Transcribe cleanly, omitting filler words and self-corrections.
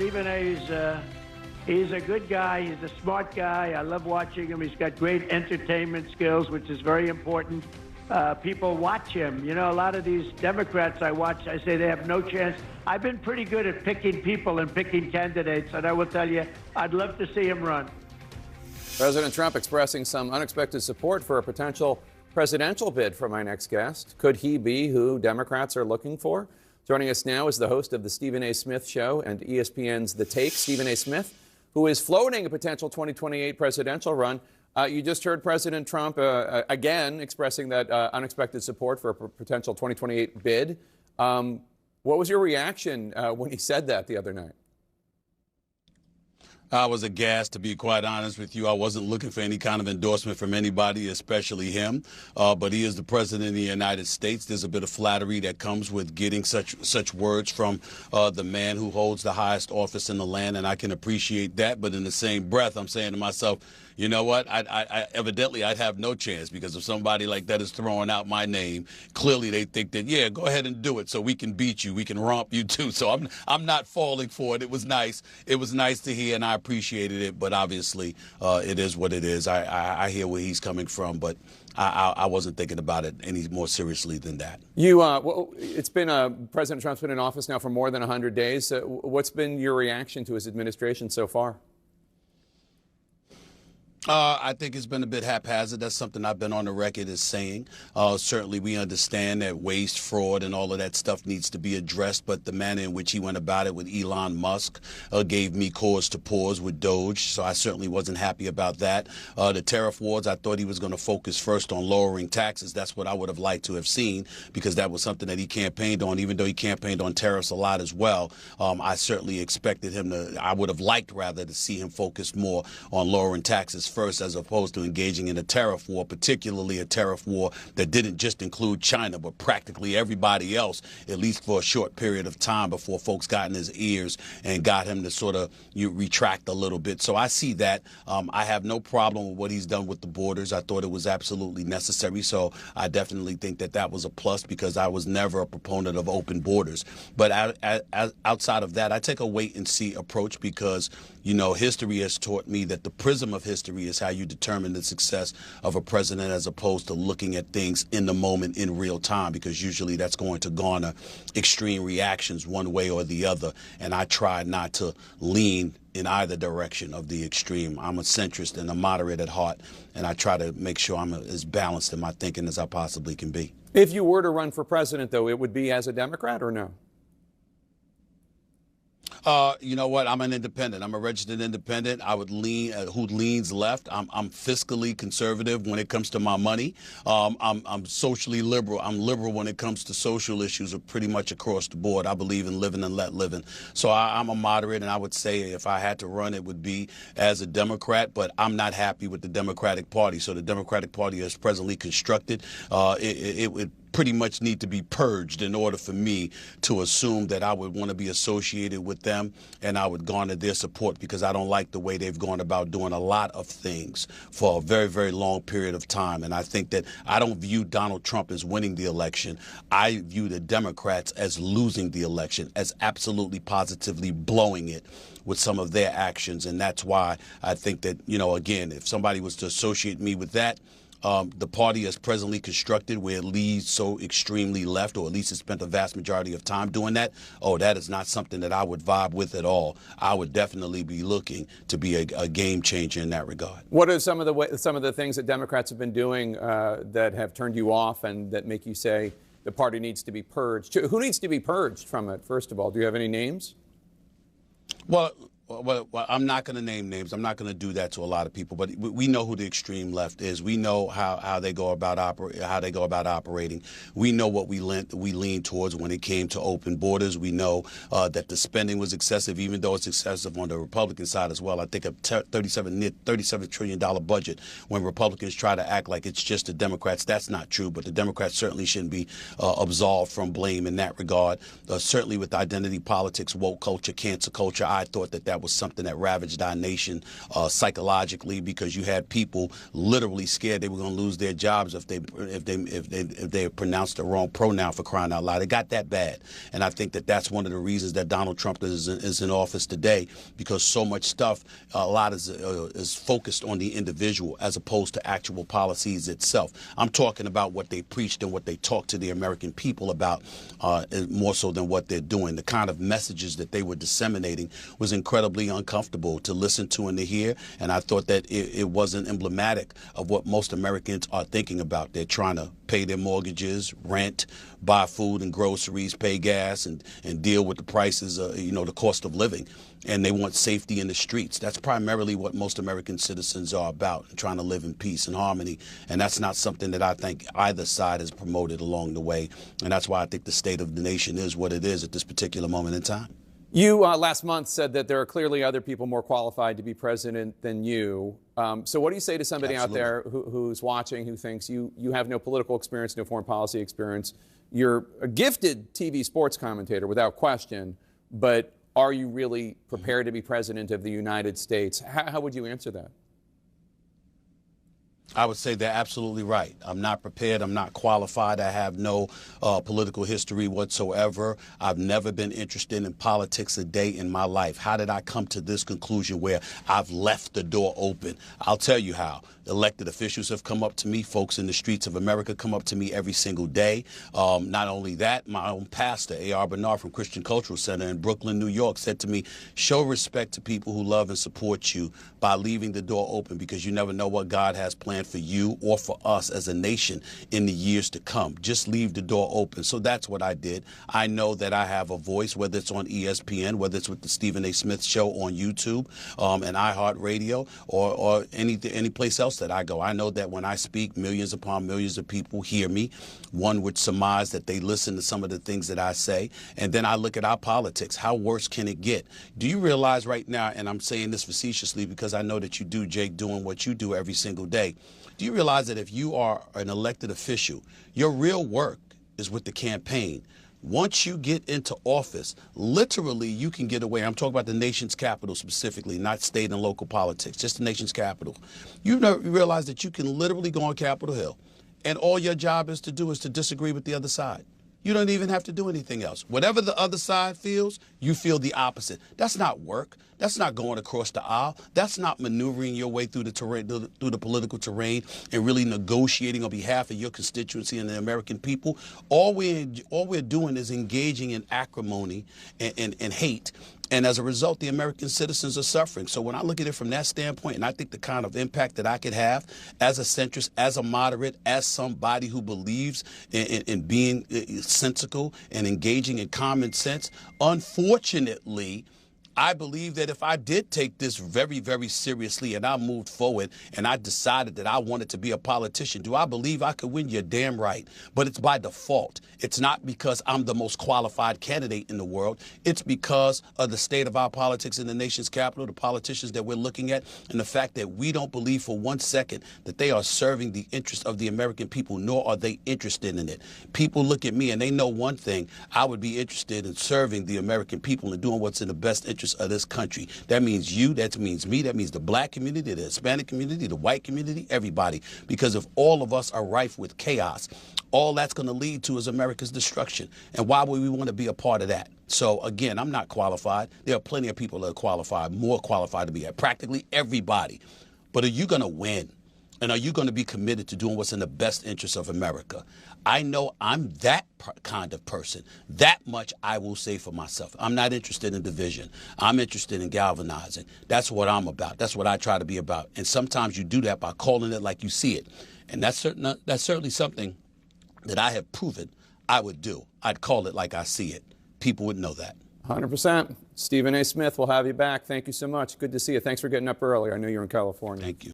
Stephen A. He's a good guy. He's a smart guy. I love watching him. He's got great entertainment skills, which is very important. People watch him. You know, a lot of these Democrats I watch, I say they have no chance. I've been pretty good at picking people and picking candidates, and I will tell you, I'd love to see him run. President Trump expressing some unexpected support for a potential presidential bid for my next guest. Could he be who Democrats are looking for? Joining us now is the host of the Stephen A. Smith Show and ESPN's The Take, Stephen A. Smith, who is floating a potential 2028 presidential run. You just heard President Trump again expressing that unexpected support for a potential 2028 bid. What was your reaction when he said that the other night? I was aghast, to be quite honest with you. I wasn't looking for any kind of endorsement from anybody, especially him. But he is the president of the United States. There's a bit of flattery that comes with getting such words from the man who holds the highest office in the land, and I can appreciate that. But in the same breath, I'm saying to myself, you know what? Evidently, I'd have no chance, because if somebody like that is throwing out my name, clearly they think that, yeah, go ahead and do it so we can beat you. We can romp you, too. So I'm not falling for it. It was nice. It was nice to hear, and I appreciated it. But obviously, it is what it is. I hear where he's coming from, but I wasn't thinking about it any more seriously than that. It's been President Trump's been in office now for more than 100 days. What's been your reaction to his administration so far? I think it's been a bit haphazard. That's something I've been on the record as saying. Certainly, we understand that waste, fraud, and all of that stuff needs to be addressed. But the manner in which he went about it with Elon Musk gave me cause to pause with Doge. So I certainly wasn't happy about that. The tariff wars, I thought he was going to focus first on lowering taxes. That's what I would have liked to have seen, because that was something that he campaigned on, even though he campaigned on tariffs a lot as well. I certainly expected him I would have liked, rather, to see him focus more on lowering taxes first, as opposed to engaging in a tariff war, particularly a tariff war that didn't just include China, but practically everybody else, at least for a short period of time, before folks got in his ears and got him to sort of retract a little bit. So I see that. I have no problem with what he's done with the borders. I thought it was absolutely necessary. So I definitely think that that was a plus, because I was never a proponent of open borders. But outside of that, I take a wait and see approach, because, you know, history has taught me that the prism of history is how you determine the success of a president, as opposed to looking at things in the moment in real time, because usually that's going to garner extreme reactions one way or the other. And I try not to lean in either direction of the extreme. I'm a centrist and a moderate at heart, and I try to make sure I'm as balanced in my thinking as I possibly can be. If you were to run for president, though, it would be as a Democrat, or no? You know what? I'm an independent. I'm a registered independent. I would lean, who leans left. I'm fiscally conservative when it comes to my money. I'm socially liberal. I'm liberal when it comes to social issues, pretty much across the board. I believe in living and let living. So I'm a moderate, and I would say if I had to run, it would be as a Democrat. But I'm not happy with the Democratic Party. So the Democratic Party as presently constructed, it would pretty much need to be purged in order for me to assume that I would want to be associated with them and I would garner their support, because I don't like the way they've gone about doing a lot of things for a very, very long period of time. And I think that I don't view Donald Trump as winning the election. I view the Democrats as losing the election, as absolutely positively blowing it with some of their actions. And that's why I think that, you know, again, if somebody was to associate me with that, the party is presently constructed where it leads so extremely left, or at least it spent the vast majority of time doing that. Oh, that is not something that I would vibe with at all. I would definitely be looking to be a game changer in that regard. What are some of the things that Democrats have been doing that have turned you off and that make you say the party needs to be purged? Who needs to be purged from it, first of all? Do you have any names? Well, I'm not going to name names. I'm not going to do that to a lot of people. But we know who the extreme left is. We know how they go about operating. We know what we lean towards when it came to open borders. We know that the spending was excessive, even though it's excessive on the Republican side as well. I think a $37 trillion budget, when Republicans try to act like it's just the Democrats, that's not true. But the Democrats certainly shouldn't be absolved from blame in that regard. Certainly with identity politics, woke culture, cancer culture, I thought that that was something that ravaged our nation psychologically, because you had people literally scared they were going to lose their jobs if they pronounced the wrong pronoun, for crying out loud. It got that bad. And I think that that's one of the reasons that Donald Trump is in office today, because so much stuff, a lot is focused on the individual as opposed to actual policies itself. I'm talking about what they preached and what they talked to the American people about, more so than what they're doing. The kind of messages that they were disseminating was incredibly uncomfortable to listen to and to hear, and I thought that it wasn't emblematic of what most Americans are thinking about. They're trying to pay their mortgages, rent, buy food and groceries, pay gas, and deal with the prices, the cost of living. And they want safety in the streets. That's primarily what most American citizens are about, trying to live in peace and harmony. And that's not something that I think either side has promoted along the way. And that's why I think the state of the nation is what it is at this particular moment in time. You last month said that there are clearly other people more qualified to be president than you. So what do you say to somebody Absolutely. out there who's watching, who thinks you have no political experience, no foreign policy experience? You're a gifted TV sports commentator without question, but are you really prepared to be president of the United States? How would you answer that? I would say they're absolutely right. I'm not prepared. I'm not qualified. I have no political history whatsoever. I've never been interested in politics a day in my life. How did I come to this conclusion where I've left the door open? I'll tell you how. Elected officials have come up to me. Folks in the streets of America come up to me every single day. Not only that, my own pastor, A.R. Bernard from Christian Cultural Center in Brooklyn, New York, said to me, show respect to people who love and support you by leaving the door open, because you never know what God has planned for you or for us as a nation in the years to come. Just leave the door open. So that's what I did. I know that I have a voice, whether it's on ESPN, whether it's with the Stephen A. Smith Show on YouTube, and iHeartRadio, or any place else that I go. I know that when I speak, millions upon millions of people hear me. One would surmise that they listen to some of the things that I say. And then I look at our politics. How worse can it get? Do you realize right now, and I'm saying this facetiously because I know that you do, Jake, doing what you do every single day. Do you realize that if you are an elected official, your real work is with the campaign? Once you get into office, literally you can get away. I'm talking about the nation's capital specifically, not state and local politics, just the nation's capital. You realize that you can literally go on Capitol Hill, and all your job is to do is to disagree with the other side. You don't even have to do anything else. Whatever the other side feels, you feel the opposite. That's not work. That's not going across the aisle. That's not maneuvering your way through the terrain, through the political terrain, and really negotiating on behalf of your constituency and the American people. All we're doing is engaging in acrimony and hate. And as a result, the American citizens are suffering. So when I look at it from that standpoint, and I think the kind of impact that I could have as a centrist, as a moderate, as somebody who believes in being sensical and engaging in common sense, unfortunately, I believe that if I did take this very, very seriously and I moved forward and I decided that I wanted to be a politician, do I believe I could win? You're damn right. But it's by default. It's not because I'm the most qualified candidate in the world. It's because of the state of our politics in the nation's capital, the politicians that we're looking at, and the fact that we don't believe for 1 second that they are serving the interest of the American people, nor are they interested in it. People look at me and they know one thing. I would be interested in serving the American people and doing what's in the best interest of this country. That means you, that means me, that means the black community, the Hispanic community, the white community, everybody. Because if all of us are rife with chaos, all that's going to lead to is America's destruction. And why would we want to be a part of that? So again, I'm not qualified. There are plenty of people that are qualified, more qualified to be at, practically everybody. But are you going to win? And are you going to be committed to doing what's in the best interest of America? I know I'm that kind of person. That much I will say for myself. I'm not interested in division. I'm interested in galvanizing. That's what I'm about. That's what I try to be about. And sometimes you do that by calling it like you see it. And that's certainly something that I have proven I would do. I'd call it like I see it. People would know that. 100%. Stephen A. Smith, we'll have you back. Thank you so much. Good to see you. Thanks for getting up early. I know you're in California. Thank you.